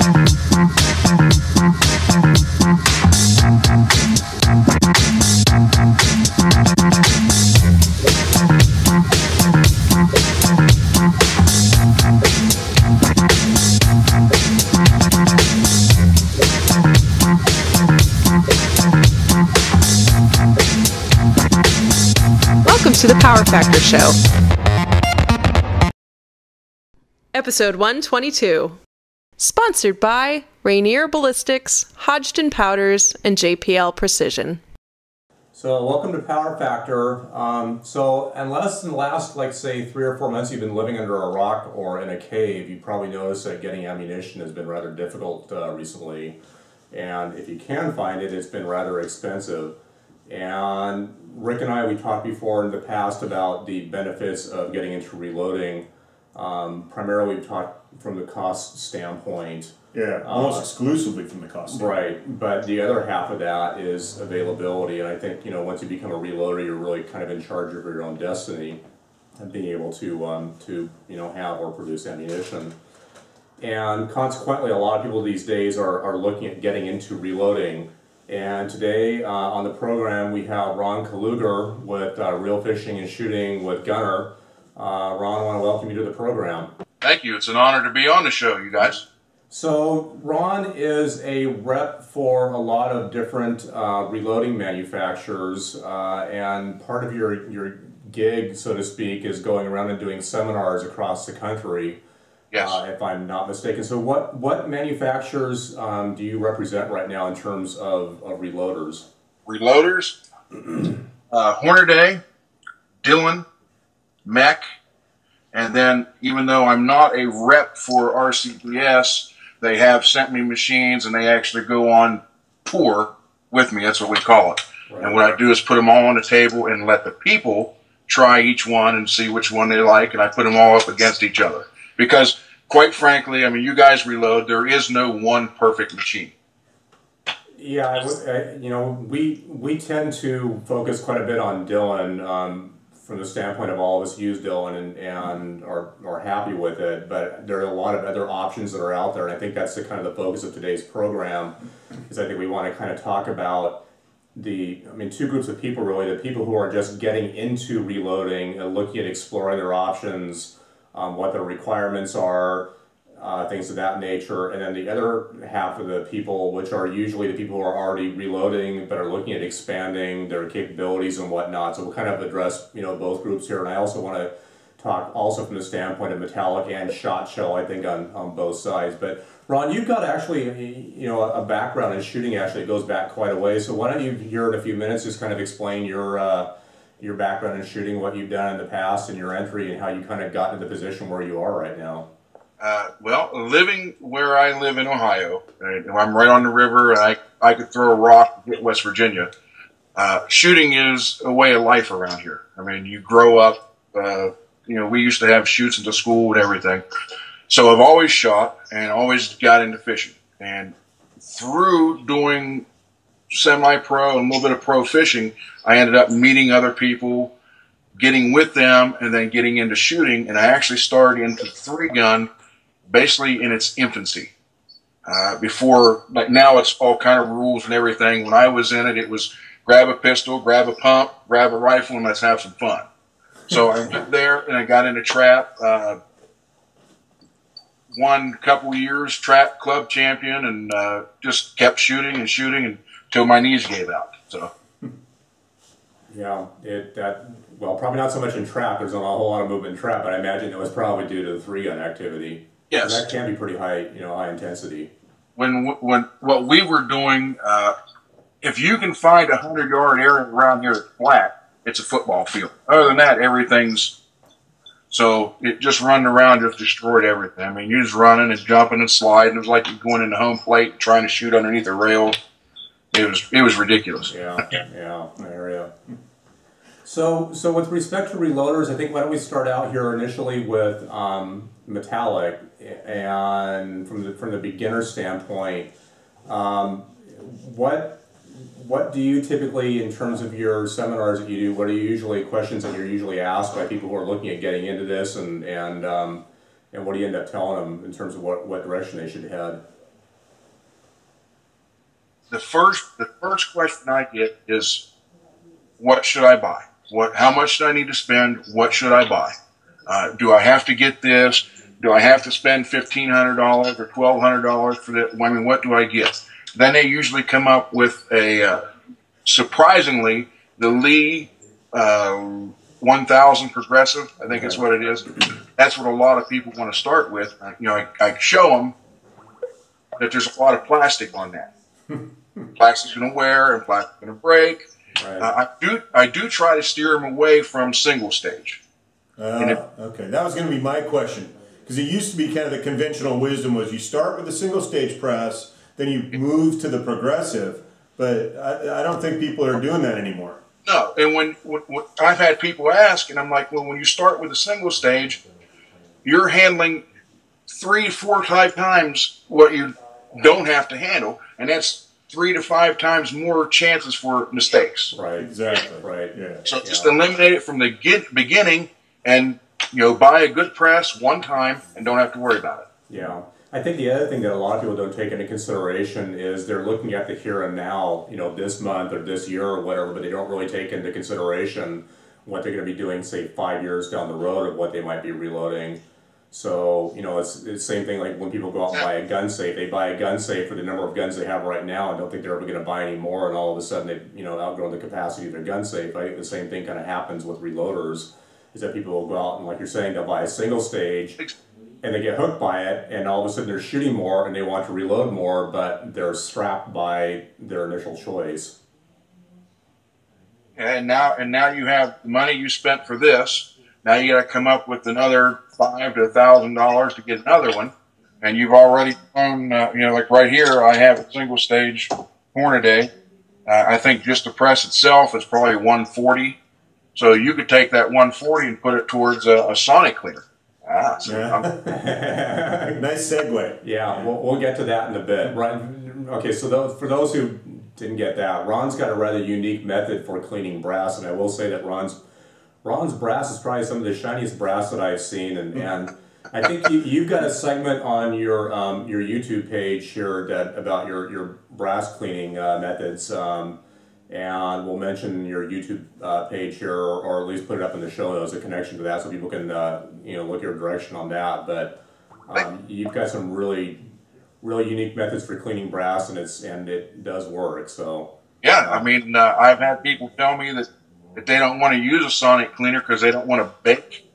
Welcome to the Power Factor Show. Episode 122. Sponsored by Rainier Ballistics, Hodgdon Powders, and JPL Precision. So welcome to Power Factor. So unless in the last, like say, 3 or 4 months you've been living under a rock or in a cave, you probably noticed that getting ammunition has been rather difficult recently. And if you can find it, it's been rather expensive. And Rick and I, we talked before in the past about the benefits of getting into reloading. Primarily we've talked from the cost standpoint. Yeah, almost exclusively from the cost standpoint. Right, but the other half of that is availability, and I think, you know, once you become a reloader, you're really kind of in charge of your own destiny and being able to you know, have or produce ammunition. And consequently, a lot of people these days are looking at getting into reloading. And today on the program we have Ron Kaluger with Real Fishing and Shooting with Gunner. Ron, I want to welcome you to the program. Thank you. It's an honor to be on the show, you guys. So Ron is a rep for a lot of different reloading manufacturers, and part of your gig, so to speak, is going around and doing seminars across the country. Yes. If I'm not mistaken. So what manufacturers do you represent right now in terms of reloaders? Reloaders, Hornaday, Dillon, Mech, and then even though I'm not a rep for RCPS, they have sent me machines and they actually go on tour with me. That's what we call it. Right. And what I do is put them all on the table and let the people try each one and see which one they like, and I put them all up against each other. Because, quite frankly, I mean, you guys reload, there is no one perfect machine. Yeah, you know, we tend to focus quite a bit on Dillon from the standpoint of all of us use Dillon and are happy with it, but there are a lot of other options that are out there, and I think that's the kind of the focus of today's program, is I think we want to kind of talk about two groups of people really, the people who are just getting into reloading and looking at exploring their options, what their requirements are, things of that nature, and then the other half of the people, which are usually the people who are already reloading but are looking at expanding their capabilities and whatnot. So we'll kind of address, you know, both groups here, and I also want to talk also from the standpoint of metallic and shot shell, I think, on both sides. But Ron, you've got actually, you know, a background in shooting. Actually, it goes back quite a way. So why don't you here in a few minutes just kind of explain your background in shooting, what you've done in the past, and your entry, and how you kind of got into the position where you are right now. Well, living where I live in Ohio, I'm right on the river, and I could throw a rock and hit West Virginia. Shooting is a way of life around here. I mean, you grow up, you know, we used to have shoots into school and everything. So I've always shot and always got into fishing. And through doing semi-pro and a little bit of pro fishing, I ended up meeting other people, getting with them, and then getting into shooting. And I actually started into 3-gun basically in its infancy. Before, like now it's all kind of rules and everything. When I was in it, it was grab a pistol, grab a pump, grab a rifle, and let's have some fun. So I went there and I got into trap. Won a couple years, trap club champion, and just kept shooting and shooting until my knees gave out. So. Yeah, well, probably not so much in trap. There's not a whole lot of movement in trap, but I imagine it was probably due to the 3-gun activity. Yes, that can be pretty high, you know, high intensity. When what we were doing, if you can find a 100-yard area around here that's flat, it's a football field. Other than that, everything's so it just running around just destroyed everything. I mean, you was running and jumping and sliding. It was like you're going into home plate and trying to shoot underneath a rail. It was ridiculous. Yeah, I hear you. So with respect to reloaders, I think why don't we start out here initially with metallic, and from the beginner standpoint, what do you typically, in terms of your seminars that you do, what are usually questions that you're usually asked by people who are looking at getting into this, and what do you end up telling them in terms of what direction they should head? the first question I get is, what should I buy? How much do I need to spend? What should I buy? Do I have to get this? Do I have to spend $1,500 or $1,200 for that? I mean, what do I get? Then they usually come up with surprisingly, the Lee 1000 progressive. I think that's what it is. That's what a lot of people want to start with. I show them that there's a lot of plastic on that. Plastic's going to wear and plastic's going to break. Right. I do try to steer them away from single stage. Okay, that was going to be my question, because it used to be kind of the conventional wisdom was you start with a single stage press, then you move to the progressive, but I don't think people are doing that anymore. No, and when I've had people ask, and I'm like, well, when you start with a single stage, you're handling 3 to 4 times what you don't have to handle, and that's 3 to 5 times more chances for mistakes. Right, exactly. Right. Yeah. So just eliminate it from the beginning, and buy a good press one time, and don't have to worry about it. Yeah. I think the other thing that a lot of people don't take into consideration is they're looking at the here and now, this month or this year or whatever, but they don't really take into consideration what they're going to be doing, say, 5 years down the road, or what they might be reloading. So, it's the same thing like when people go out and buy a gun safe. They buy a gun safe for the number of guns they have right now and don't think they're ever going to buy any more, and all of a sudden they've, outgrown the capacity of their gun safe. I think the same thing kind of happens with reloaders, is that people will go out and, like you're saying, they'll buy a single stage, and they get hooked by it, and all of a sudden they're shooting more and they want to reload more, but they're strapped by their initial choice. And now you have the money you spent for this. Now you got to come up with another $500 to $1,000 to get another one, and you've already owned. Like right here, I have a single stage Hornady. I think just the press itself is probably $140. So you could take that $140 and put it towards a sonic cleaner. Nice segue. Yeah, we'll get to that in a bit. Right. Okay, so for those who didn't get that, Ron's got a rather unique method for cleaning brass, and I will say that Ron's brass is probably some of the shiniest brass that I've seen, and I think you've got a segment on your YouTube page here about your brass cleaning methods, and we'll mention your YouTube page here, or at least put it up in the show notes, a connection to that, so people can look your direction on that. But you've got some really unique methods for cleaning brass, and it does work. So yeah, I mean, I've had people tell me that they don't want to use a sonic cleaner because they don't want to bake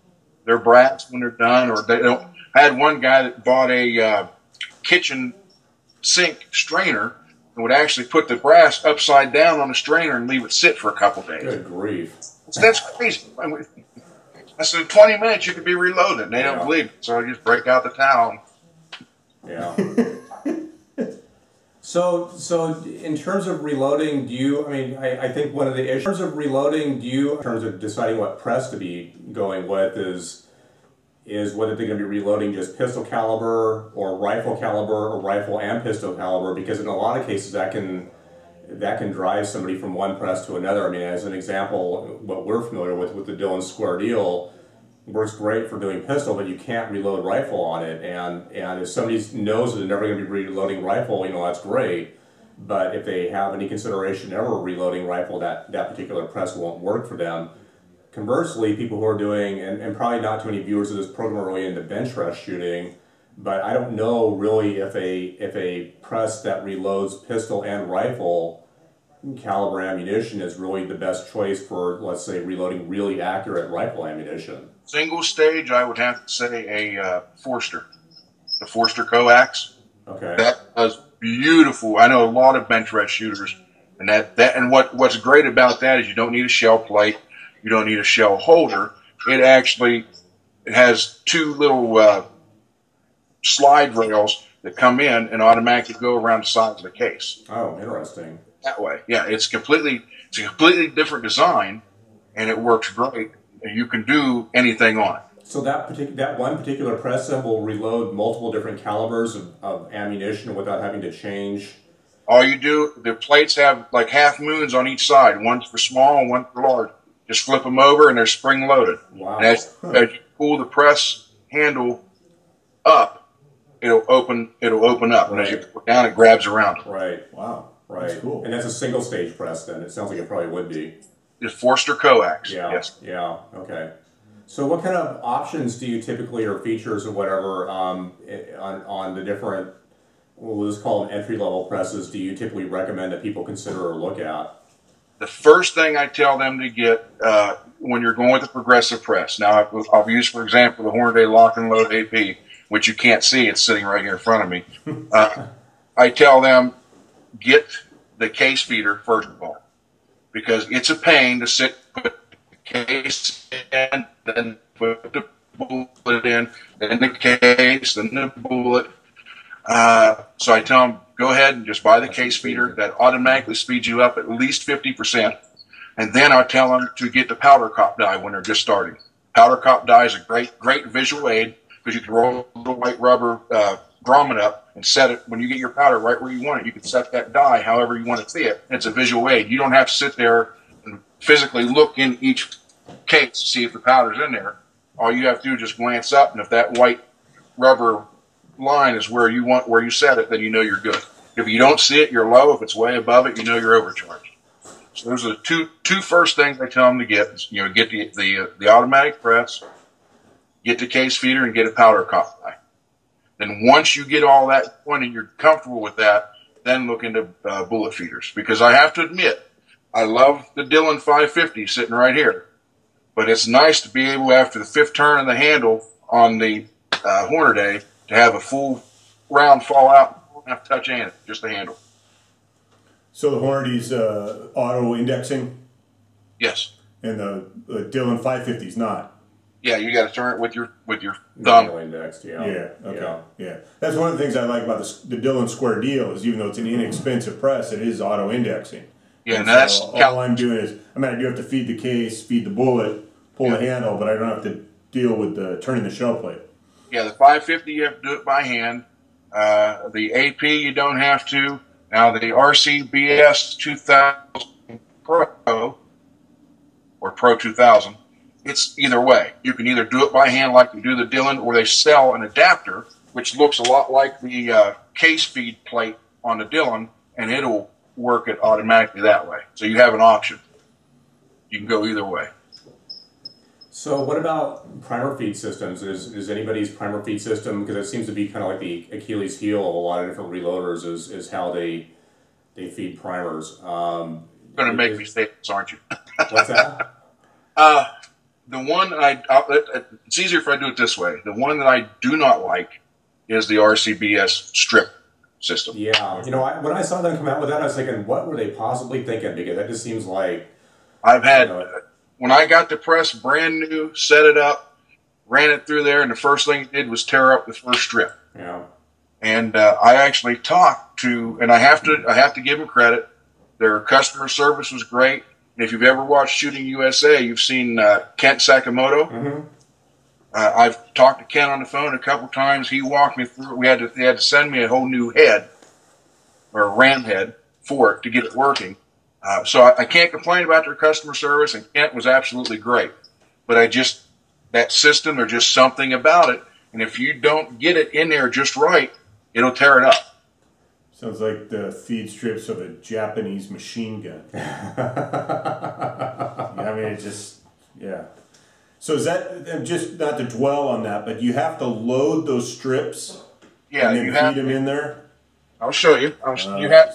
their brass when they're done, or they don't. I had one guy that bought a kitchen sink strainer and would actually put the brass upside down on the strainer and leave it sit for a couple days. Good grief. So that's crazy. I said, 20 minutes you could be reloaded. And they don't believe it. So I just break out the towel. Yeah. So in terms of reloading, I think one of the issues in terms of reloading, in terms of deciding what press to be going with is whether they're going to be reloading just pistol caliber or rifle and pistol caliber, because in a lot of cases that can drive somebody from one press to another. I mean, as an example, what we're familiar with the Dillon Square Deal works great for doing pistol, but you can't reload rifle on it. And if somebody knows that they're never going to be reloading rifle, that's great. But if they have any consideration ever reloading rifle, that particular press won't work for them. Conversely, people who are doing, and probably not too many viewers of this program are really into bench press shooting, but I don't know really if a press that reloads pistol and rifle caliber ammunition is really the best choice for, let's say, reloading really accurate rifle ammunition. Single stage, I would have to say a Forster, the Forster coax. Okay. That does beautiful. I know a lot of bench press shooters, and what's great about that is you don't need a shell plate. You don't need a shell holder. It has 2 little slide rails that come in and automatically go around the sides of the case. Oh, interesting. That way, yeah, it's a completely different design, and it works great. You can do anything on it. So that one particular press then will reload multiple different calibers of ammunition without having to change. All you do, the plates have like half moons on each side. One's for small and one for large. Just flip them over and they're spring loaded. Wow. And as you pull the press handle up, it'll open up. Right. And as you put it down, it grabs around it. Right. Wow. Right. That's cool. And that's a single stage press then. It sounds like it probably would be. It's Forster coax. Yeah. Yes. Yeah. Okay. So what kind of options do you typically, or features or whatever, on the different, we'll just call them entry-level presses, do you typically recommend that people consider or look at? The first thing I tell them to get when you're going with a progressive press. Now, I'll use, for example, the Hornaday Lock and Load AP, which you can't see. It's sitting right here in front of me. I tell them, get the case feeder first of all, because it's a pain to put the case in, then put the bullet in, then the case, then the bullet. So I tell them, go ahead and just buy the case feeder. That automatically speeds you up at least 50%. And then I tell them to get the powder cop die when they're just starting. Powder cop die is a great visual aid, because you can roll a little white rubber grommet up and set it when you get your powder right where you want it. You can set that die however you want to see it. It's a visual aid. You don't have to sit there and physically look in each case to see if the powder's in there. All you have to do is just glance up, and if that white rubber line is where you set it, then you know you're good. If you don't see it, you're low. If it's way above it, you know you're overcharged. So those are the two first things I tell them to get. Get the automatic press, get the case feeder, and get a powder cop die. Then once you get all that going and you're comfortable with that, then look into bullet feeders. Because I have to admit, I love the Dillon 550 sitting right here, but it's nice to be able, after the fifth turn of the handle on the Hornaday, to have a full round fall out, don't have to touch it, just the handle. So the Hornady's auto indexing? Yes. And the Dillon 550's not? Yeah, you got to turn it with your thumb. Indexed, yeah. Yeah, okay, yeah. That's one of the things I like about the Dillon Square Deal, is even though it's an inexpensive press, it is auto indexing. Yeah, and so that's all I'm doing is, I do have to feed the case, feed the bullet, pull the handle, but I don't have to deal with turning the shell plate. Yeah, the 550 you have to do it by hand. The AP you don't have to. Now the RCBS 2000 Pro or Pro 2000, it's either way. You can either do it by hand like you do the Dillon, or they sell an adapter which looks a lot like the case feed plate on the Dillon, and it'll work it automatically that way. So you have an option. You can go either way. So what about primer feed systems? Is anybody's primer feed system, because it seems to be kind of like the Achilles heel of a lot of different reloaders, is how they feed primers. You're going to make me say this, aren't you? What's that? The one that it's easier if I do it this way. The one that I do not like is the RCBS strip system. Yeah, when I saw them come out with that, I was thinking, what were they possibly thinking? Because that just seems like I've had. When I got the press brand new, set it up, ran it through there, and the first thing it did was tear up the first strip. Yeah. And I actually talked to, and I have to give them credit. Their customer service was great. And if you've ever watched Shooting USA, you've seen Kent Sakamoto. Mm-hmm. I've talked to Kent on the phone a couple times. He walked me through. They had to send me a whole new head, or a ram head, for it to get it working. So I can't complain about their customer service, and Kent was absolutely great. But that system, there's just something about it, and if you don't get it in there just right, it'll tear it up. Sounds like the feed strips of a Japanese machine gun. It's just, yeah. So is that, and just not to dwell on that, but you have to load those strips and then feed them in there? I'll show you.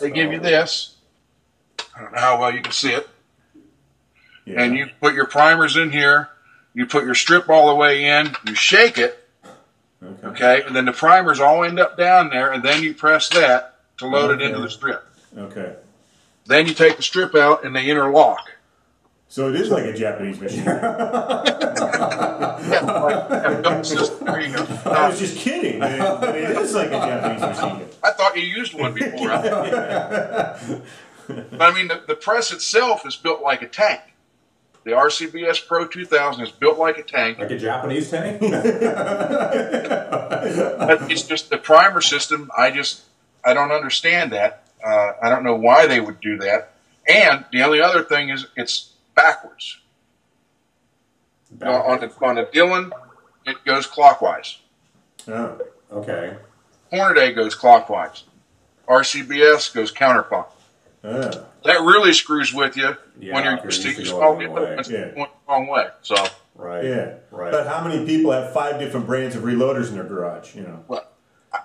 They give you this. I don't know how well you can see it. Yeah. And you put your primers in here. You put your strip all the way in. You shake it. Okay. And then the primers all end up down there, and then you press that to load it into the strip. Okay. Then you take the strip out, and they interlock. So it is like a Japanese machine. There you go. I was just kidding. But it is like a Japanese machine. I thought you used one before. But I mean, the press itself is built like a tank. The RCBS Pro 2000 is built like a tank. Like a Japanese tank? It's just the primer system. I don't understand that. I don't know why they would do that. And the only other thing is it's backwards. On the Dillon, it goes clockwise. Oh, okay. Hornaday goes clockwise. RCBS goes counterclockwise. That really screws with you when you're used to using go small the deal. wrong way. It's going the wrong way. So, Right. Yeah. Right. But how many people have 5 different brands of reloaders in their garage? You know. well,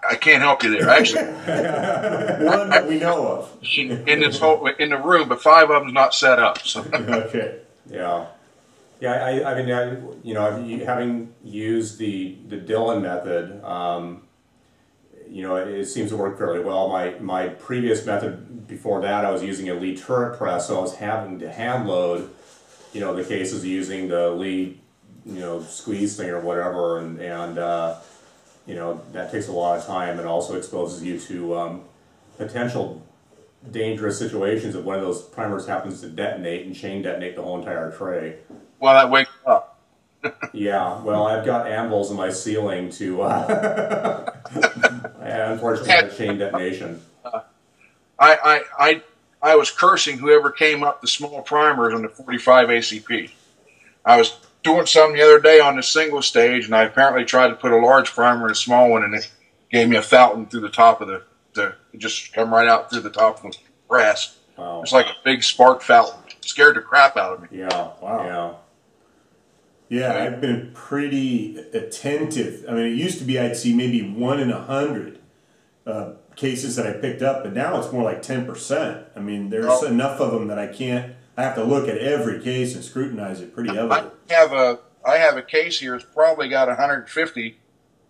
I can't help you there. Actually, One that we know of. in the room, but 5 of them's not set up. So. Okay. Yeah. Yeah, I mean, you know, having used the Dillon method, you know, it seems to work fairly well. My previous method before that, I was using a Lee turret press, so I was having to hand load, you know, the cases using the Lee, you know, squeeze thing or whatever, and you know, that takes a lot of time and also exposes you to potential dangerous situations if one of those primers happens to detonate and chain detonate the whole entire tray. Well, that wakes up. Yeah, well, I've got anvils in my ceiling to, unfortunately, had a chain detonation. I was cursing whoever came up the small primers on the 45 ACP. I was doing something the other day on the single stage, and I apparently tried to put a large primer in a small one, and it gave me a fountain through the top of it just come right out through the top of the brass. Wow. It's like a big spark fountain. It scared the crap out of me. Yeah, wow. Yeah, I've been pretty attentive. I mean, it used to be I'd see maybe 1 in 100 cases that I picked up, but now it's more like 10%. I mean, there's enough of them that I have to look at every case and scrutinize it pretty heavily. I have a case here. It's probably got 150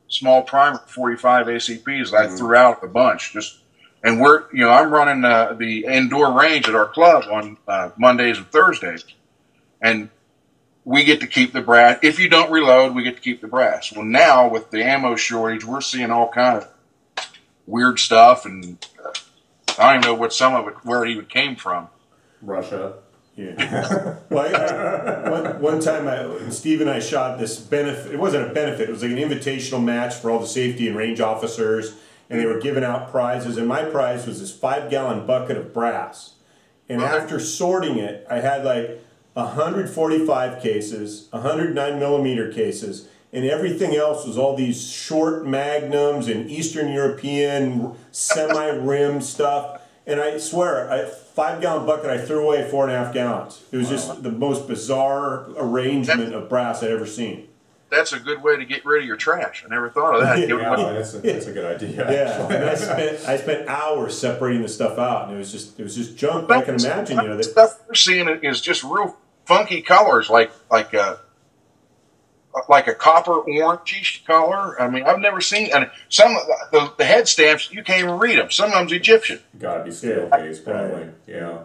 small primer 45 ACPs that I threw out a bunch. And I'm running the indoor range at our club on Mondays and Thursdays, and we get to keep the brass. If you don't reload, we get to keep the brass. Well, now with the ammo shortage, we're seeing all kind of weird stuff, and I don't even know where it even came from. Russia. Yeah. Well, one time Steve and I shot this benefit. It wasn't a benefit. It was like an invitational match for all the safety and range officers, and they were giving out prizes. And my prize was this 5-gallon bucket of brass. And after sorting it, I had like 145 cases, 109mm cases, and everything else was all these short magnums and Eastern European semi-rim stuff. And I swear, 5-gallon bucket, I threw away 4.5 gallons. It was just the most bizarre arrangement of brass I'd ever seen. That's a good way to get rid of your trash. I never thought of that. Yeah, that's a good idea. Yeah, and I spent hours separating the stuff out, and it was just junk. I can imagine, the stuff we're seeing is just real funky colors, like a copper orangey color. I mean, I've never seen, and some of the head stamps you can't even read them. Some of them's Egyptian. Got to be scale case, probably. Yeah.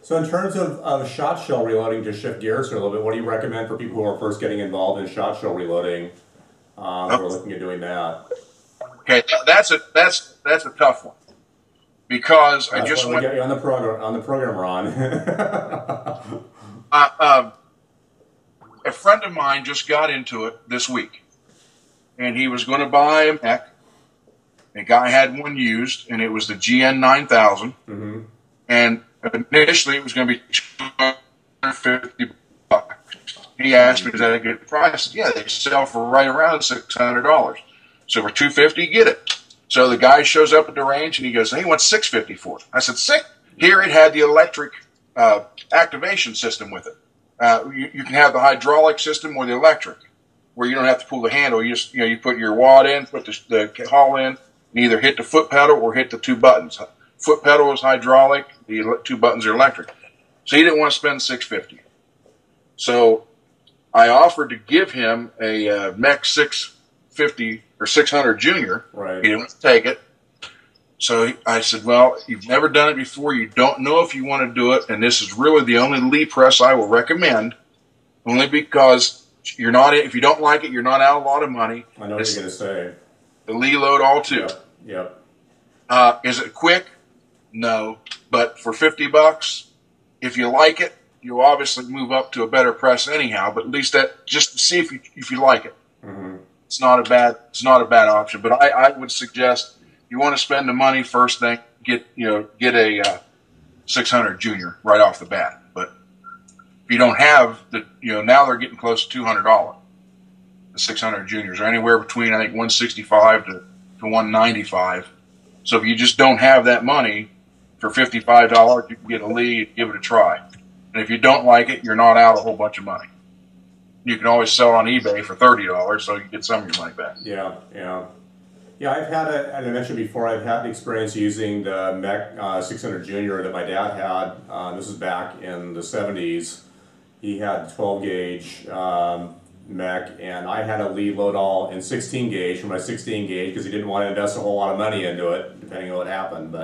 So in terms of shot shell reloading, to shift gears here a little bit, what do you recommend for people who are first getting involved in shot shell reloading? Who are looking at doing that? Okay, that's a tough one, because I just want to get you on the program, Ron. A friend of mine just got into it this week, and he was going to buy a mech. A guy had one used, and it was the GN 9000, and initially it was going to be $250. He asked me, "Is that a good price?" I said, "Yeah, they sell for right around $600. So for $250, get it." So the guy shows up at the range, and he goes, "He wants $650 for it." I said, "Sick." Here it had the electric activation system with it. You can have the hydraulic system or the electric, where you don't have to pull the handle. You just you put your wad in, put the hull in, and either hit the foot pedal or hit the 2 buttons. Foot pedal is hydraulic, the 2 buttons are electric. So he didn't want to spend $650. So I offered to give him a Mech 650 or 600 Junior. Right. He didn't want to take it. So I said, "Well, you've never done it before. You don't know if you want to do it, and this is really the only Lee press I will recommend, only because you're not. If you don't like it, you're not out a lot of money." I know what you're going to say. The Lee Load All 2. Yep. Is it quick? No, but for $50, if you like it, you'll obviously move up to a better press anyhow. But at least that, just to see if you like it. It's not a bad option. But I would suggest, you want to spend the money first thing, get a 600 Junior right off the bat. But if you don't have now they're getting close to $200. The 600 Juniors are anywhere between, I think, $165 to $195. So if you just don't have that money, for $55, you can get a Lee and give it a try. And if you don't like it, you're not out a whole bunch of money. You can always sell on eBay for $30, so you get some of your money back. Yeah, yeah. Yeah, I've had, as I mentioned before, I've had the experience using the Mech 600 Junior that my dad had. This is back in the 70s. He had 12 gauge Mech, and I had a Lee load all in 16 gauge for my 16 gauge because he didn't want to invest a whole lot of money into it, depending on what happened.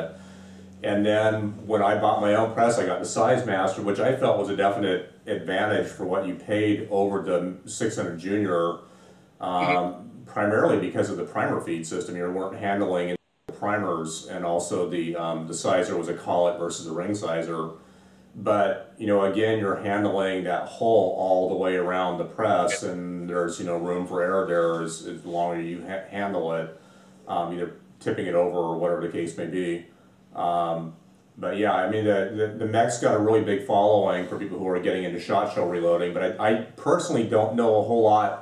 And then when I bought my own press, I got the Size Master, which I felt was a definite advantage for what you paid over the 600 Junior. Primarily because of the primer feed system. You weren't handling the primers, and also the sizer was a collet versus a ring sizer. But again, you're handling that hull all the way around the press, and there's room for error there as long as you handle it, either tipping it over or whatever the case may be. But yeah, I mean the Mech's got a really big following for people who are getting into shot shell reloading. But I personally don't know a whole lot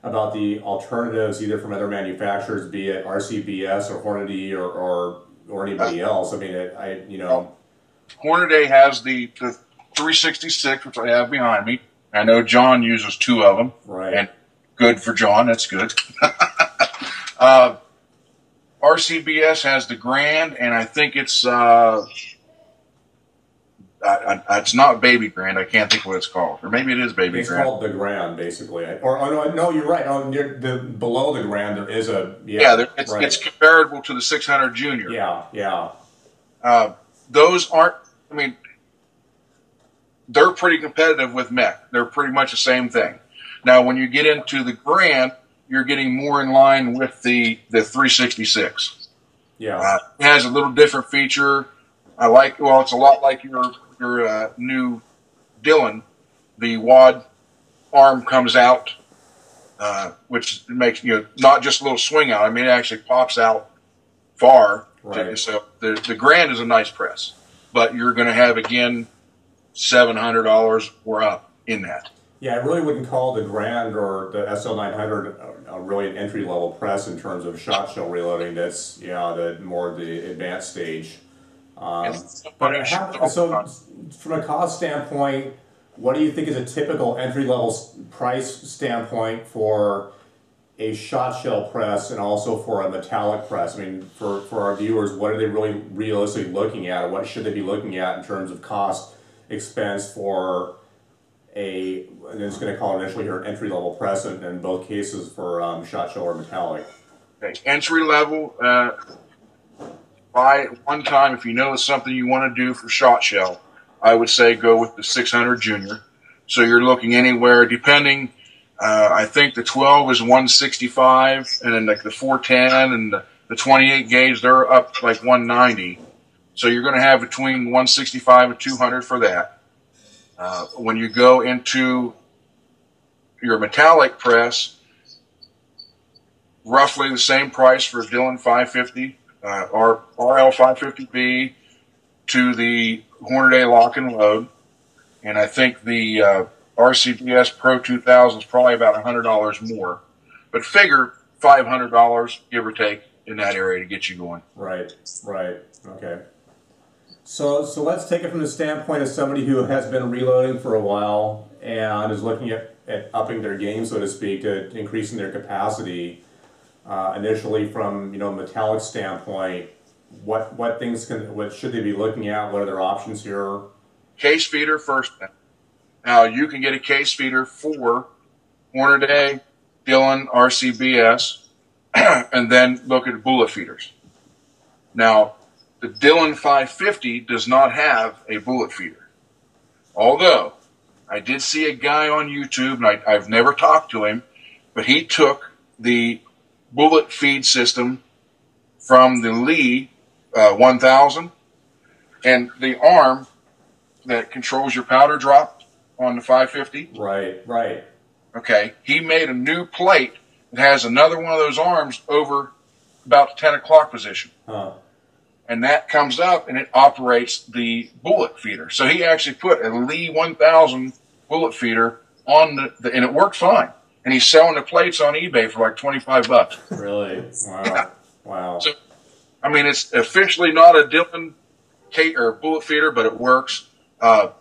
about the alternatives, either from other manufacturers, be it RCBS or Hornady or anybody else. I mean, Hornady has the 366, which I have behind me. I know John uses 2 of them. Right. And good for John. That's good. RCBS has the Grand, and I think it's not Baby Grand. I can't think what it's called, or maybe it is Baby Grand. It's called the Grand, basically. No, you're right. Below the Grand, there is a it's comparable to the 600 Junior. Yeah, yeah. Those aren't. I mean, they're pretty competitive with Mech. They're pretty much the same thing. Now, when you get into the Grand, you're getting more in line with the 366. Yeah, it has a little different feature. It's a lot like your new Dillon. The wad arm comes out, which makes not just a little swing out. I mean, it actually pops out far. Right. So the Grand is a nice press, but you're going to have again $700 or up in that. Yeah, I really wouldn't call the Grand or the SL900 really an entry level press in terms of shot shell reloading. That's the more the advanced stage. So from a cost standpoint, what do you think is a typical entry-level price standpoint for a shot shell press and also for a metallic press? I mean, for our viewers, what are they really realistically looking at, or what should they be looking at in terms of cost expense for and I'm just going to call it initially here an entry-level press in both cases for shot shell or metallic? Okay. Entry-level, buy it one time. If you know it's something you want to do for shot shell, I would say go with the 600 Junior. So you're looking anywhere, depending, I think the 12 is 165, and then like the 410 and the 28 gauge, they're up like 190. So you're going to have between 165 and 200 for that. When you go into your metallic press, roughly the same price for a Dillon 550. Our RL550B to the Hornady lock and load, and I think the RCBS Pro 2000 is probably about $100 more, but figure $500 give or take in that area to get you going. Right, okay. So let's take it from the standpoint of somebody who has been reloading for a while and is looking at upping their game, so to speak, to increasing their capacity. Initially, from a metallic standpoint, what should they be looking at? What are their options here? Case feeder first. Now you can get a case feeder for Hornady, Dillon, RCBS, and then look at bullet feeders. Now the Dillon 550 does not have a bullet feeder, although I did see a guy on YouTube, and I've never talked to him, but he took the bullet feed system from the Lee 1000, and the arm that controls your powder drop on the 550. Right. Okay, he made a new plate that has another one of those arms over about the 10 o'clock position. Huh. And that comes up and it operates the bullet feeder. So he actually put a Lee 1000 bullet feeder on and it worked fine. And he's selling the plates on eBay for like $25. Really? Wow. Wow. So, I mean, it's officially not a Dillon bullet feeder, but it works. I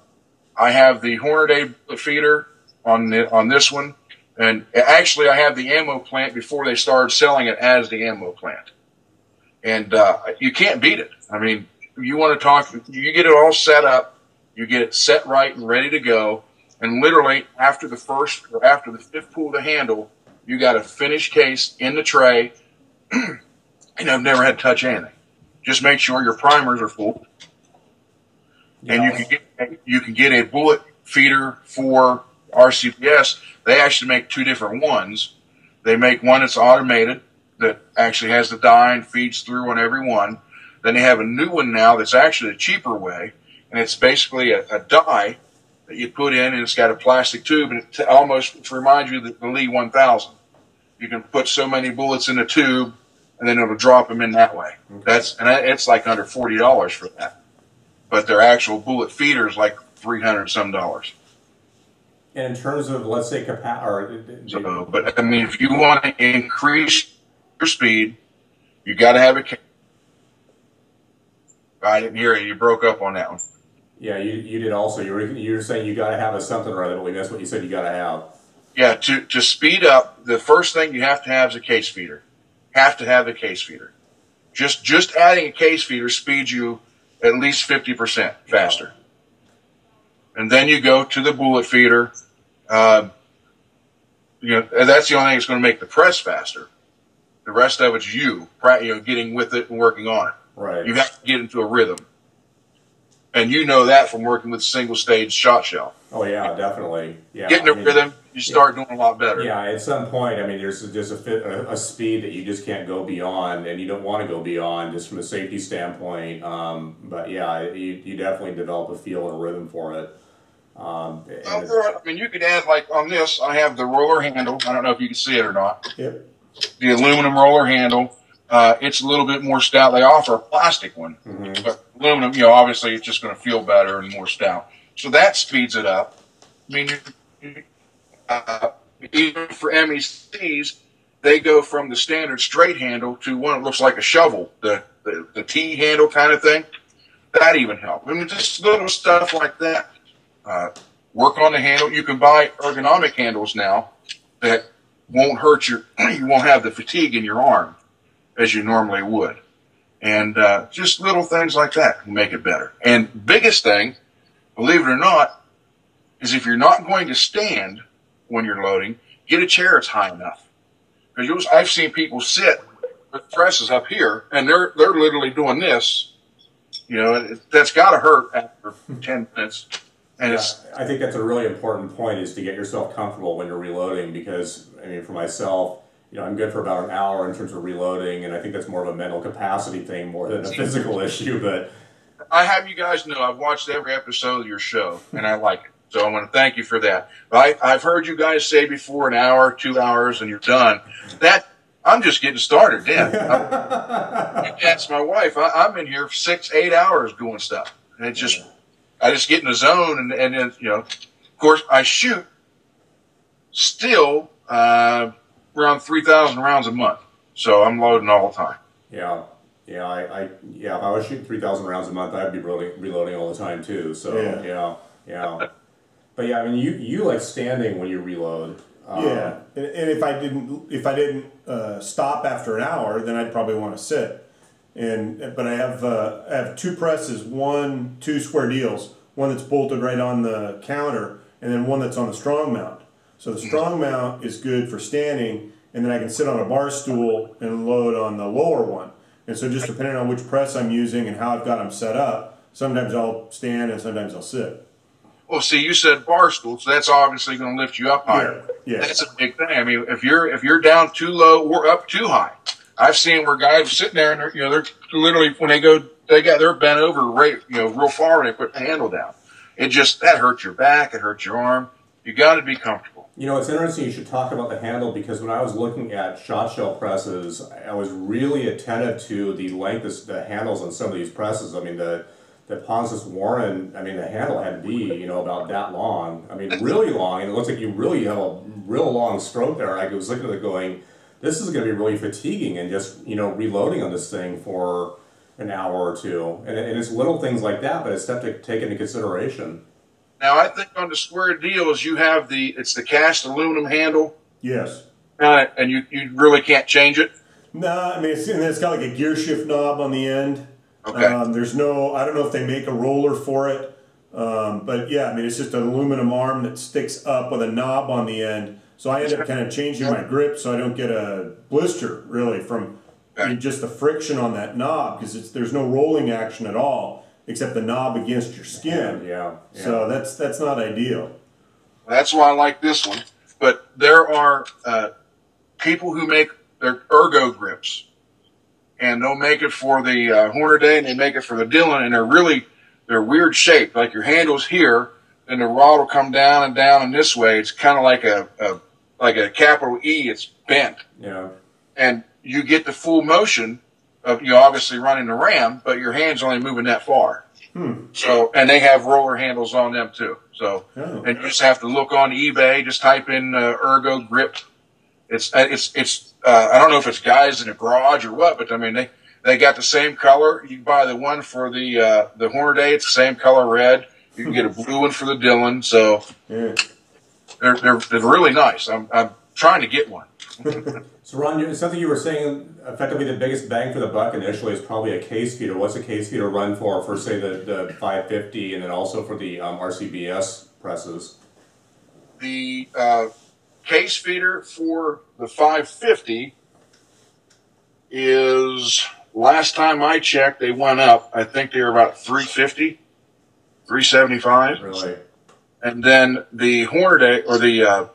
have the Hornady bullet feeder on this one, and actually I have the ammo plant before they started selling it as the ammo plant, and you can't beat it. I mean, you want to talk, you get it all set up, you get it set right and ready to go, and literally after the fifth pull of the handle, you got a finished case in the tray, and I've never had to touch anything. Just make sure your primers are full. And you can get a bullet feeder for RCPS. They actually make two different ones. They make one that's automated that actually has the die and feeds through on every one. Then they have a new one now that's actually a cheaper way, and it's basically a die that you put in, and it's got a plastic tube, and it almost reminds you of the Lee 1000. You can put so many bullets in a tube, and then it'll drop them in that way. It's like under $40 for that. But their actual bullet feeder is like $300 some. And in terms of, let's say, but I mean, if you want to increase your speed, you got to have a. I didn't hear you. You broke up on that one. Yeah, you did also. You were saying you got to have a something or other, but that's what you said you got to have. Yeah, to speed up, the first thing you have to have is a case feeder. Have to have a case feeder. Just adding a case feeder speeds you at least 50% faster. And then you go to the bullet feeder. That's the only thing that's going to make the press faster. The rest of it's you getting with it and working on it. Right. You have to get into a rhythm. And you know that from working with single stage shot shell. Oh yeah, definitely. Yeah. Getting a rhythm, you start doing a lot better. Yeah, at some point, I mean, there's just a speed that you just can't go beyond, and you don't want to go beyond just from a safety standpoint. But yeah, you definitely develop a feel and a rhythm for it. I mean, you could add, like on this, I have the roller handle. I don't know if you can see it or not. Yep. The aluminum roller handle. It's a little bit more stout. They offer a plastic one, but aluminum, obviously it's just going to feel better and more stout. So that speeds it up. I mean, even for MECs, they go from the standard straight handle to one that looks like a shovel, the T handle kind of thing. That even helps. I mean, just little stuff like that. Work on the handle. You can buy ergonomic handles now that won't hurt you won't have the fatigue in your arm as you normally would. And just little things like that can make it better. And biggest thing, believe it or not, is if you're not going to stand when you're loading, get a chair that's high enough. Because I've seen people sit with presses up here, and they're literally doing this. That's got to hurt after 10 minutes. And I think that's a really important point, is to get yourself comfortable when you're reloading, because, I mean, for myself, I'm good for about an hour in terms of reloading, and I think that's more of a mental capacity thing more than a physical issue. But I have you guys know I've watched every episode of your show, and I like it. So I want to thank you for that. I've heard you guys say before an hour, 2 hours, and you're done. I'm just getting started then. That's my wife. I'm in here 6-8 hours doing stuff. And I just get in the zone, and then, of course, I shoot still around 3,000 rounds a month. So I'm loading all the time. Yeah. Yeah, if I was shooting 3,000 rounds a month, I'd be reloading all the time too. So yeah. But yeah, I mean, you like standing when you reload. Yeah, and if I didn't stop after an hour, then I'd probably want to sit. But I have two presses, two square deals, one that's bolted right on the counter, and then one that's on the strong mount. So the strong mount is good for standing, and then I can sit on a bar stool and load on the lower one. And so just depending on which press I'm using and how I've got them set up, sometimes I'll stand and sometimes I'll sit. Well, see, you said bar stool, so that's obviously going to lift you up higher. Yeah. That's a big thing. I mean, if you're down too low or up too high, I've seen where guys are sitting there and they're literally, when they're bent over real far when they put the handle down. That hurts your back, it hurts your arm. You got to be comfortable. It's interesting you should talk about the handle, because when I was looking at shot shell presses, I was really attentive to the length of the handles on some of these presses. I mean, the Ponsus Warren, I mean, the handle had to be, about that long. I mean, really long, and it looks like you really have a real long stroke there. I was looking at it going, this is going to be really fatiguing, and just, reloading on this thing for, an hour or two. And it's little things like that, but it's stuff to take into consideration. Now, I think on the square deals, you have it's the cast aluminum handle. Yes. And you really can't change it? No, I mean, it's got like a gear shift knob on the end. Okay. There's no, I don't know if they make a roller for it. But yeah, I mean, it's just an aluminum arm that sticks up with a knob on the end. So I end up kind of changing my grip so I don't get a blister, really, from just the friction on that knob, because there's no rolling action at all, except the knob against your skin. Yeah. So that's not ideal. That's why I like this one. But there are people who make their ergo grips, and they'll make it for the Hornaday, and they make it for the Dillon, and they're weird shaped. Like your handle's here, and the rod will come down and down in this way. It's kind of like a capital E. It's bent. Yeah. And you get the full motion of you obviously running the ram, but your hand's only moving that far. So, and they have roller handles on them too. So, and you just have to look on eBay, just type in ergo grip. It's I don't know if it's guys in a garage or what, but I mean they got the same color. You can buy the one for the Hornaday, it's the same color red. You can get a blue one for the Dillon. So they're really nice. I'm trying to get one. So Ron, something you were saying, effectively the biggest bang for the buck initially is probably a case feeder. What's a case feeder run for say the 550, and then also for the RCBS presses? The case feeder for the 550 is, last time I checked, they went up. I think they were about 350, 375. Really? And then the Hornaday, or the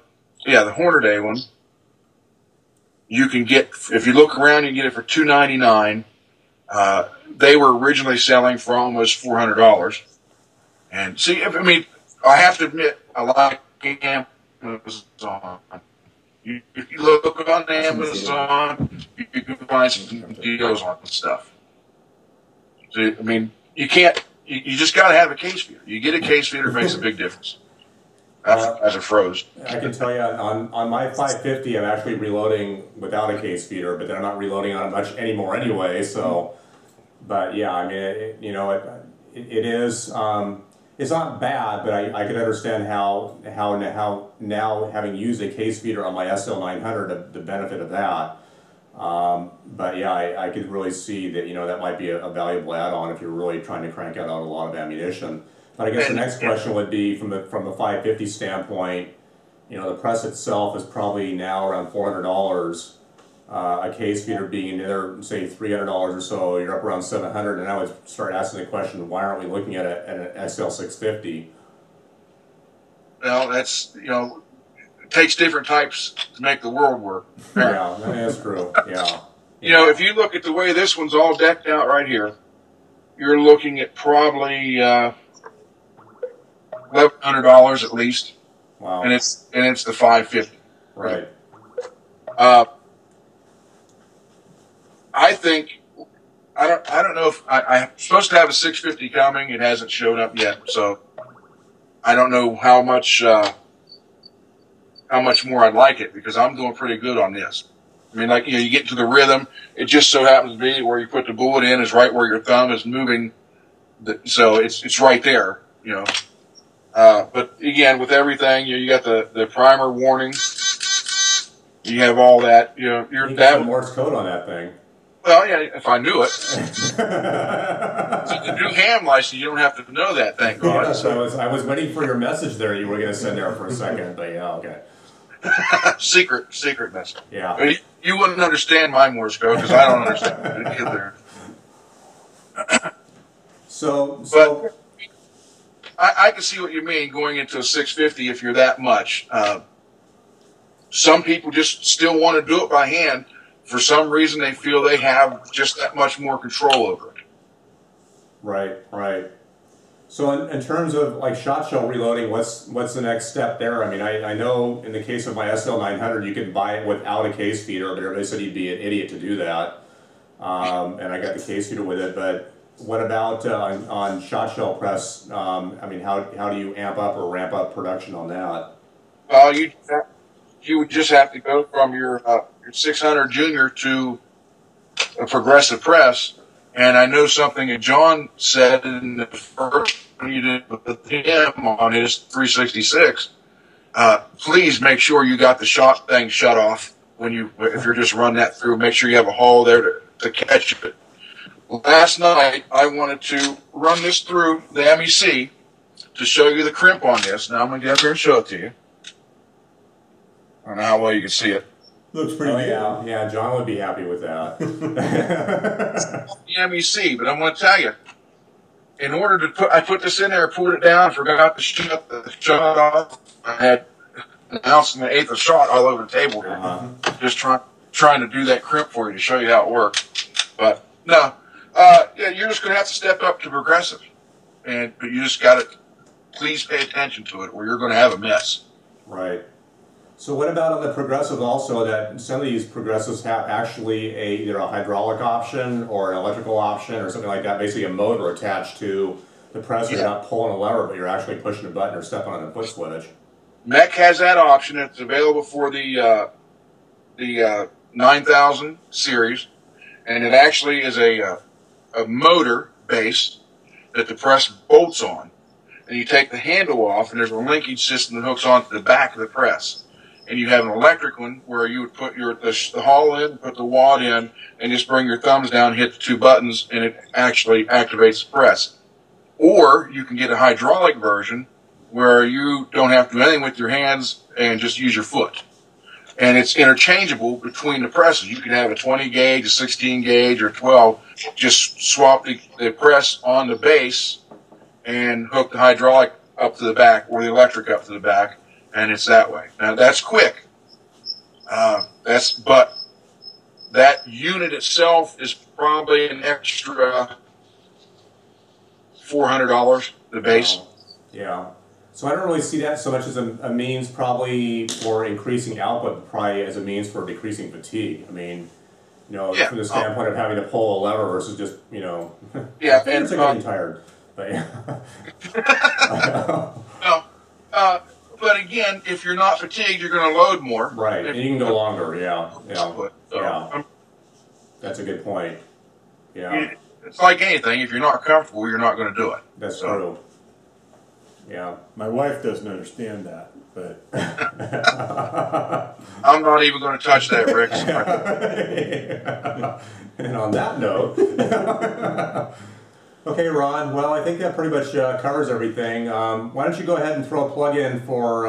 Hornaday one, you can get, if you look around, you can get it for $299. They were originally selling for almost $400. And see, I mean, I have to admit, I like Amazon. If you look on Amazon, you can find some deals on stuff. So, I mean, you can't, you just got to have a case feeder. You get a case feeder, it makes a big difference. As it froze. I can tell you, on my 550, I'm actually reloading without a case feeder, but then I'm not reloading on it much anymore anyway. So, but yeah, I mean, it is. It's not bad, but I can understand how now, having used a case feeder on my SL900, the benefit of that. But yeah, I could really see that that might be a valuable add-on if you're really trying to crank out a lot of ammunition. But I guess the next question would be from the 550 standpoint. The press itself is probably now around $400. A case feeder being another, say, $300 or so. You're up around $700, and I would start asking the question, why aren't we looking at an SL650? Well, that's it takes different types to make the world work. Yeah, that's true. Yeah. If you look at the way this one's all decked out right here, you're looking at probably $1,100 at least. Wow. And it's the 550. Right. I think I don't know if I'm supposed to have a 650 coming. It hasn't showed up yet, so I don't know how much more I'd like it, because I'm doing pretty good on this. I mean, like you get to the rhythm. It just so happens to be where you put the bullet in is right where your thumb is moving, so it's right there. But again, with everything, you got the primer warning. You have all that. You're you got some Morse code on that thing. Well, yeah, if I knew it. So the new ham license, you don't have to know that, thank God. Yeah, so I was waiting for your message there. You were going to send there for a second, but yeah, okay. Secret message. Yeah. I mean, you wouldn't understand my Morse code, because I don't understand it either. So I can see what you mean going into a 650 if you're that much. Some people just still want to do it by hand. For some reason, they feel they have just that much more control over it. Right. So in terms of like shot shell reloading, what's the next step there? I mean, I know in the case of my SL900, you can buy it without a case feeder, but everybody said you'd be an idiot to do that. And I got the case feeder with it, but what about on shot shell press? I mean, how do you amp up or ramp up production on that? You would just have to go from your 600 Junior to a progressive press, And I know something that John said in the first when you did with him on his 366. Please make sure you got the shot thing shut off if you're just running that through. Make sure you have a hole there to catch it. Last night I wanted to run this through the MEC to show you the crimp on this. Now I'm going to get up here and show it to you. I don't know how well you can see it. Looks pretty good. Yeah, John would be happy with that. The MEC, but I'm going to tell you, in order to I put this in there, put it down, forgot to shut the shot off. I had an ounce and an eighth of shot all over the table here. Just trying to do that crimp for you to show you how it works. But no, yeah, you're just going to have to step up to progressive, but you just got to please pay attention to it, or you're going to have a mess. Right. So what about on the progressive also, that some of these progressives have actually either a hydraulic option or an electrical option or something like that, basically a motor attached to the press. You're not pulling a lever, but you're actually pushing a button or stepping on the foot switch. MEC has that option. It's available for the 9000 series, and it actually is a motor base that the press bolts on. And you take the handle off, and there's a linkage system that hooks onto the back of the press. And you have an electric one where you would put the hull in, put the wad in, and just bring your thumbs down, hit the two buttons, and it actually activates the press. Or you can get a hydraulic version where you don't have to do anything with your hands and just use your foot. And it's interchangeable between the presses. You can have a 20 gauge, a 16 gauge, or 12. Just swap the press on the base and hook the hydraulic up to the back or the electric up to the back. And it's that way. Now that's quick. But that unit itself is probably an extra $400. The base. Yeah. So I don't really see that so much as a means probably for increasing output, but probably as a means for decreasing fatigue. I mean, from the standpoint of having to pull a lever versus just, Yeah, and getting tired. But but again, if you're not fatigued, you're going to load more. Right, and you can go longer. Yeah. That's a good point. Yeah. It's like anything. If you're not comfortable, you're not going to do it. That's true. Yeah. My wife doesn't understand that, but I'm not even going to touch that, Rick. And on that note, okay, Ron. Well, I think that pretty much covers everything. Why don't you go ahead and throw a plug in for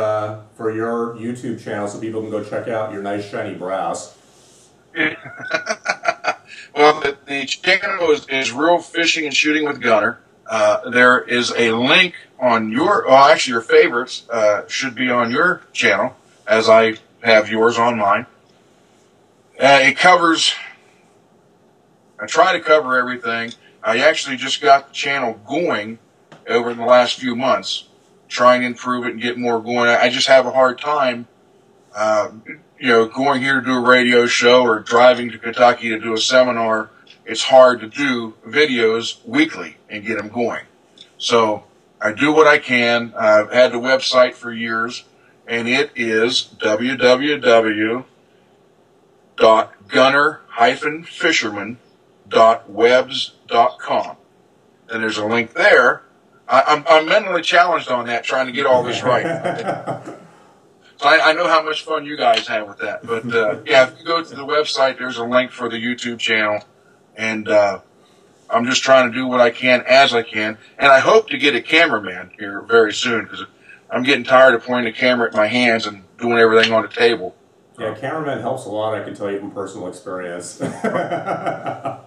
your YouTube channel so people can go check out your nice shiny brass. Well, the channel is Real Fishing and Shooting with Gunner. There is a link on actually your favorites should be on your channel, as I have yours on mine. I try to cover everything. I actually just got the channel going over the last few months, trying to improve it and get more going. I just have a hard time, going here to do a radio show or driving to Kentucky to do a seminar. It's hard to do videos weekly and get them going. So I do what I can. I've had the website for years, and it is www.gunner-fisherman.webs.com. And there's a link there. I'm mentally challenged on that, trying to get all this right. So I know how much fun you guys have with that. But yeah, if you go to the website, there's a link for the YouTube channel. And I'm just trying to do what I can as I can. And I hope to get a cameraman here very soon, because I'm getting tired of pointing the camera at my hands and doing everything on the table. Yeah, cameraman helps a lot, I can tell you from personal experience. I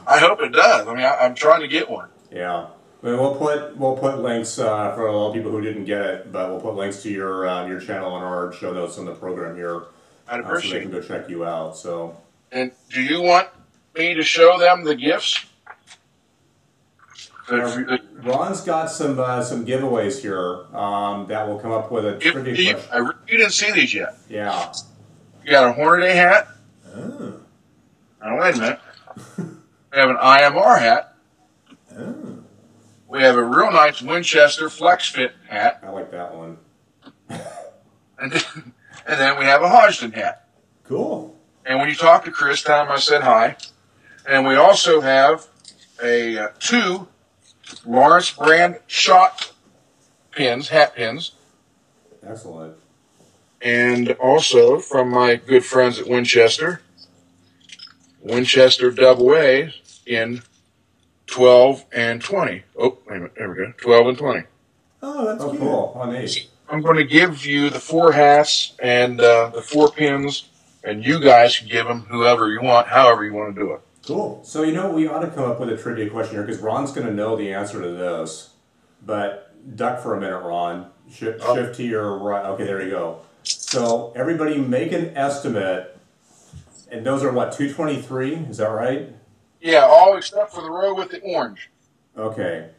hope it does. I mean, I'm trying to get one. Yeah. I mean, we'll put links for a lot of people who didn't get it, but we'll put links to your channel on our show notes on the program here. I'd appreciate so they can go check you out. So. And do you want me to show them the gifts? Ron's got some giveaways here that will come up with a trivia question. You didn't see these yet. Yeah. You got a Hornady hat. oh. Now wait a minute. We have an IMR hat. Oh. We have a real nice Winchester Flex Fit hat. I like that one. And then we have a Hodgson hat. Cool. And when you talk to Chris, tell him I said hi. And we also have two Lawrence brand shot pins, hat pins. Excellent. And also from my good friends at Winchester double A in 12 and 20. Oh, wait a minute. There we go. 12 and 20. Oh, that's cute. Cool. On 8. I'm going to give you the 4 hats and the 4 pins, and you guys can give them whoever you want, however you want to do it. Cool. So, you know, we ought to come up with a trivia question here, because Ron's going to know the answer to this. But duck for a minute, Ron. Shift to your right. Okay, there you go. So, everybody make an estimate. And those are what, 223? Is that right? Yeah, all except for the row with the orange. Okay.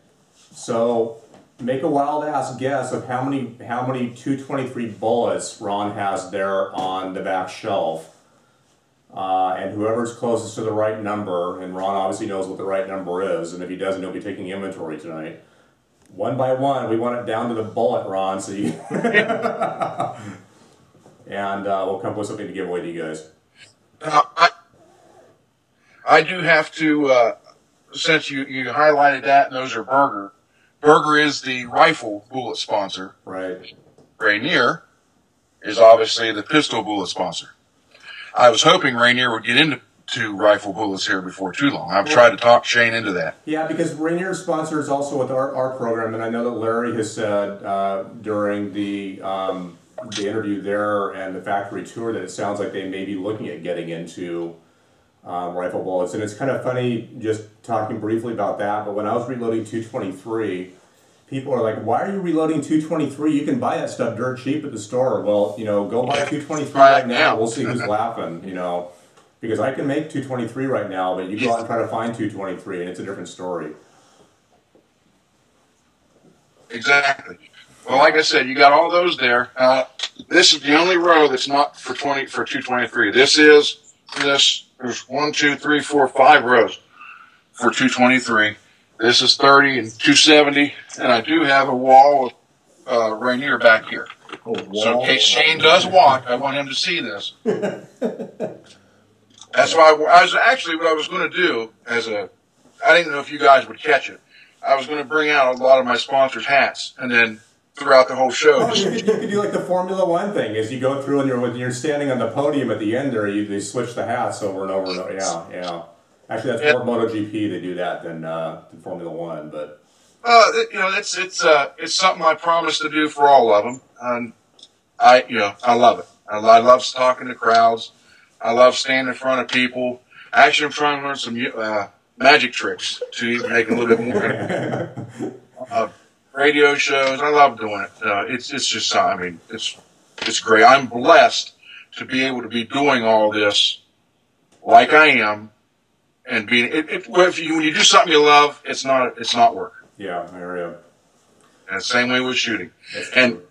So, make a wild ass guess of how many 223 bullets Ron has there on the back shelf. And whoever's closest to the right number, and Ron obviously knows what the right number is, and if he doesn't, he'll be taking inventory tonight. One by one, we want it down to the bullet, Ron, so you... And we'll come up with something to give away to you guys. I do have to, since you highlighted that, and those are Berger. Berger is the rifle bullet sponsor. Right. Rainier is obviously the pistol bullet sponsor. I was hoping Rainier would get into rifle bullets here before too long. I've tried to talk Shane into that. Yeah, because Rainier sponsors also with our program, and I know that Larry has said during the interview there and the factory tour that it sounds like they may be looking at getting into rifle bullets. And it's kind of funny just talking briefly about that, but when I was reloading 223, people are like, why are you reloading 223? You can buy that stuff dirt cheap at the store. Well, you know, go buy 223 right now. We'll see who's laughing, you know. Because I can make 223 right now, but you go out and try to find 223, and it's a different story. Exactly. Well, like I said, you got all those there. This is the only row that's not for 223. There's 1, 2, 3, 4, 5 rows for 223. This is 30 and 270, and I do have a wall of Rainier back here. So in case Shane does walk, I want him to see this. That's why I was actually, what I was going to do I didn't know if you guys would catch it. I was going to bring out a lot of my sponsors' hats, and then throughout the whole show. Oh, you could do like the Formula One thing, as you go through and when you're standing on the podium at the end there, they switch the hats over and over and over. Yeah. Actually, that's more MotoGP. They do that than Formula One, but. You know, it's something I promised to do for all of them, and I love it. I love talking to crowds. I love standing in front of people. Actually, I'm trying to learn some magic tricks to make it a little bit more radio shows. I love doing it. It's just, I mean, it's great. I'm blessed to be able to be doing all this like I am, and being. When you do something you love, it's not work. Yeah, I hear you. And the same way with shooting. And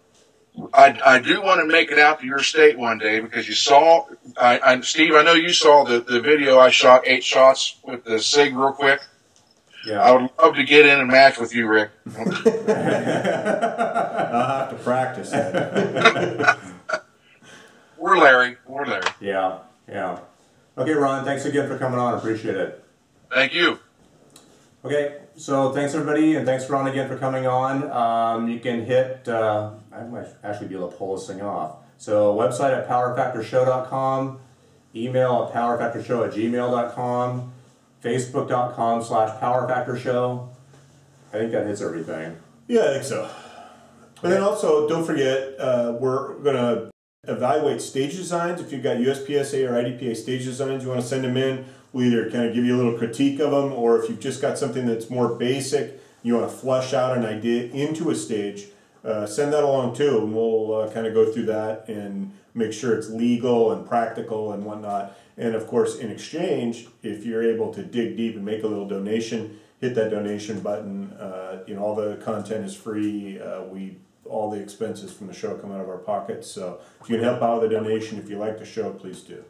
I do want to make it out to your state one day, because you saw, Steve, I know you saw the video I shot 8 shots with the SIG real quick. Yeah. I would love to get in and match with you, Rick. I'll have to practice that. We're Larry. Yeah. Okay, Ron, thanks again for coming on. Appreciate it. Thank you. Okay, so thanks everybody, and thanks Ron again for coming on. You can hit, I might actually be able to pull this thing off. So website at powerfactorshow.com, email at powerfactorshow@gmail.com, facebook.com/powerfactorshow. I think that hits everything. Yeah, I think so. And then also, don't forget, we're going to evaluate stage designs. If you've got USPSA or IDPA stage designs, you want to send them in. We'll either kind of give you a little critique of them, or if you've just got something that's more basic, you want to flesh out an idea into a stage, send that along too, and we'll kind of go through that and make sure it's legal and practical and whatnot. And of course, in exchange, if you're able to dig deep and make a little donation, hit that donation button. All the content is free. All the expenses from the show come out of our pockets. So if you can help out with a donation, if you like the show, please do.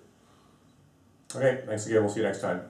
Okay, thanks again. We'll see you next time.